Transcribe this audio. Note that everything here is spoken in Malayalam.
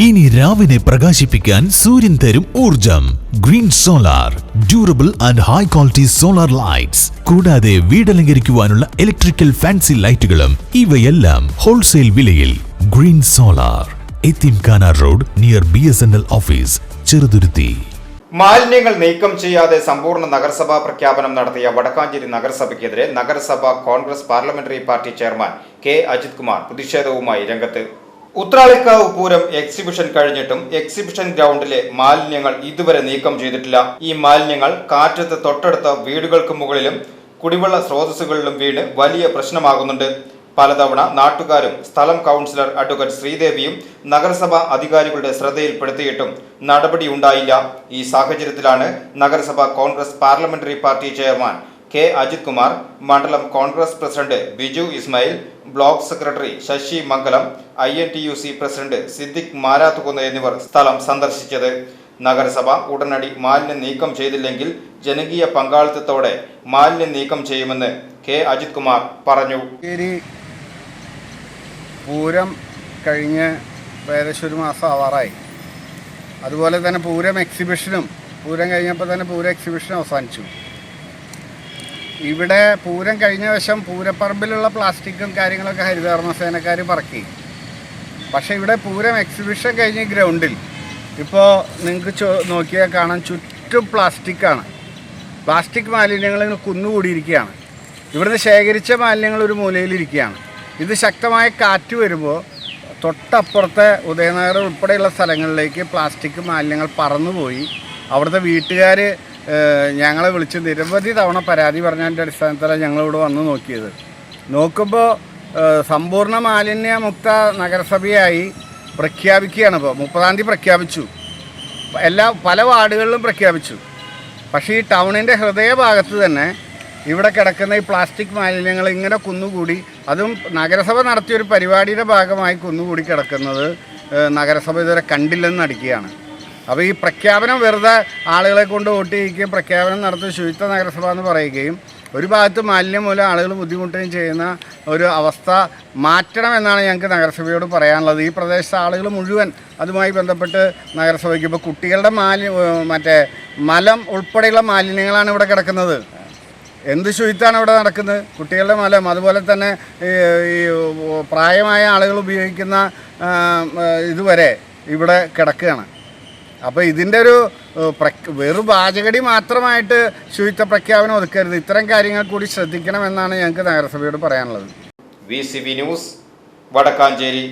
ഇനി രാവിനെ പ്രകാശിപ്പിക്കാൻ സൂര്യൻ തരും ഊർജം. Green solar, durable and high quality solar lights. കൂടാതെ വീടലങ്കരിക്കുവാനുള്ള ഇലക്ട്രിക്കൽ ഫാൻസി ലൈറ്റുകളും. ഇവയെല്ലാം ഹോൾസെയിൽ വിലയിൽ. ഗ്രീൻ സോളാർ, എത്തിംഖാന road, near BSNL office, Cheruthuruthy. മാലിന്യങ്ങൾ നീക്കം ചെയ്യാതെ സമ്പൂർണ്ണ നഗരസഭാ പ്രഖ്യാപനം നടത്തിയ വടക്കാഞ്ചേരി നഗരസഭയ്ക്കെതിരെ നഗരസഭ Congress parliamentary party chairman K Ajith Kumar പ്രതിഷേധവുമായി രംഗത്ത്. ഉത്രാളിക്കാവ് പൂരം എക്സിബിഷൻ കഴിഞ്ഞിട്ടും എക്സിബിഷൻ ഗ്രൗണ്ടിലെ മാലിന്യങ്ങൾ ഇതുവരെ നീക്കം ചെയ്തിട്ടില്ല. ഈ മാലിന്യങ്ങൾ കാറ്റത്ത് തൊട്ടടുത്ത വീടുകൾക്ക് മുകളിലും കുടിവെള്ള സ്രോതസ്സുകളിലും വീണ് വലിയ പ്രശ്നമാകുന്നുണ്ട്. പലതവണ നാട്ടുകാരും സ്ഥലം കൗൺസിലർ അഡ്വക്കേറ്റ് ശ്രീദേവിയും നഗരസഭാ അധികാരികളുടെ ശ്രദ്ധയിൽപ്പെടുത്തിയിട്ടും നടപടിയുണ്ടായില്ല. ഈ സാഹചര്യത്തിലാണ് നഗരസഭ Congress parliamentary party chairman K Ajith Kumar, മണ്ഡലം Congress president Biju Ismail, block secretary Sasi Mangalam, INTUC president Siddique Marathukunnu എന്നിവർ സ്ഥലം സന്ദർശിച്ചത്. നഗരസഭ ഉടനടി മാലിന്യം നീക്കം ചെയ്തില്ലെങ്കിൽ ജനകീയ പങ്കാളിത്തത്തോടെ മാലിന്യം നീക്കം ചെയ്യുമെന്ന് കെ അജിത് കുമാർ പറഞ്ഞു. പൂരം കഴിഞ്ഞ് ഏകദേശം ഒരു മാസം ആവാറായി. അതുപോലെ തന്നെ പൂരം കഴിഞ്ഞപ്പോൾ തന്നെ പൂരം എക്സിബിഷനും അവസാനിച്ചു. ഇവിടെ പൂരം കഴിഞ്ഞ വശം പൂരപ്പറമ്പിലുള്ള പ്ലാസ്റ്റിക്കും കാര്യങ്ങളൊക്കെ ഹരിതകർമ്മസേനക്കാർ പറക്കി. പക്ഷേ ഇവിടെ പൂരം എക്സിബിഷൻ കഴിഞ്ഞ ഗ്രൗണ്ടിൽ ഇപ്പോൾ നിങ്ങൾക്ക് നോക്കിയാൽ കാണാൻ ചുറ്റും പ്ലാസ്റ്റിക്കാണ്. പ്ലാസ്റ്റിക് മാലിന്യങ്ങൾ കുന്നുകൂടിയിരിക്കുകയാണ്. ഇവിടുന്ന് ശേഖരിച്ച മാലിന്യങ്ങൾ ഒരു മൂലയിലിരിക്കുകയാണ്. ഇത് ശക്തമായ കാറ്റ് വരുമ്പോൾ തൊട്ടപ്പുറത്തെ ഉദയനഗർ ഉൾപ്പെടെയുള്ള സ്ഥലങ്ങളിലേക്ക് പ്ലാസ്റ്റിക് മാലിന്യങ്ങൾ പറന്നുപോയി. അവിടുത്തെ വീട്ടുകാർ ഞങ്ങളെ വിളിച്ച് നിരവധി തവണ പരാതി പറഞ്ഞതിൻ്റെ അടിസ്ഥാനത്തിലാണ് ഞങ്ങളിവിടെ വന്ന് നോക്കിയത്. നോക്കുമ്പോൾ സമ്പൂർണ്ണ മാലിന്യമുക്ത നഗരസഭയായി പ്രഖ്യാപിക്കുകയാണ്. ഇപ്പോൾ 30-ാം തീയതി പ്രഖ്യാപിച്ചു, പല വാർഡുകളിലും പ്രഖ്യാപിച്ചു. പക്ഷേ ഈ ടൗണിൻ്റെ ഹൃദയഭാഗത്ത് തന്നെ ഇവിടെ കിടക്കുന്ന ഈ പ്ലാസ്റ്റിക് മാലിന്യങ്ങൾ ഇങ്ങനെ കുന്നുകൂടി, അതും നഗരസഭ നടത്തിയൊരു പരിപാടിയുടെ ഭാഗമായി കുന്നുകൂടി കിടക്കുന്നത് നഗരസഭ ഇതുവരെ കണ്ടില്ലെന്ന് നടിക്കുകയാണ്. അപ്പോൾ ഈ പ്രഖ്യാപനം വെറുതെ ആളുകളെ കൊണ്ട് വോട്ട് ചെയ്യിക്കുകയും പ്രഖ്യാപനം നടത്തി ശുചിത്വ നഗരസഭ എന്ന് പറയുകയും ഒരു ഭാഗത്ത് മാലിന്യം മൂലം ആളുകൾ ബുദ്ധിമുട്ടുകയും ചെയ്യുന്ന ഒരു അവസ്ഥ മാറ്റണമെന്നാണ് ഞങ്ങൾക്ക് നഗരസഭയോട് പറയാനുള്ളത്. ഈ പ്രദേശത്തെ ആളുകൾ മുഴുവൻ അതുമായി ബന്ധപ്പെട്ട് നഗരസഭയ്ക്ക് ഇപ്പോൾ കുട്ടികളുടെ മലം ഉൾപ്പെടെയുള്ള മാലിന്യങ്ങളാണ് ഇവിടെ കിടക്കുന്നത്. എന്ത് ശുചിത്വമാണ് ഇവിടെ നടക്കുന്നത്? കുട്ടികളുടെ മലം, അതുപോലെ തന്നെ ഈ പ്രായമായ ആളുകൾ ഉപയോഗിക്കുന്ന ഇതുവരെ ഇവിടെ കിടക്കുകയാണ്. അപ്പോൾ ഇതിൻ്റെ ഒരു വെറും വാചകടി മാത്രമായിട്ട് ശുചിത്വ പ്രഖ്യാപനം ഒതുക്കരുത്. ഇത്തരം കാര്യങ്ങൾ കൂടി ശ്രദ്ധിക്കണമെന്നാണ് ഞങ്ങൾക്ക് നഗരസഭയോട് പറയാനുള്ളത്. VCV news, Vadakkanchery.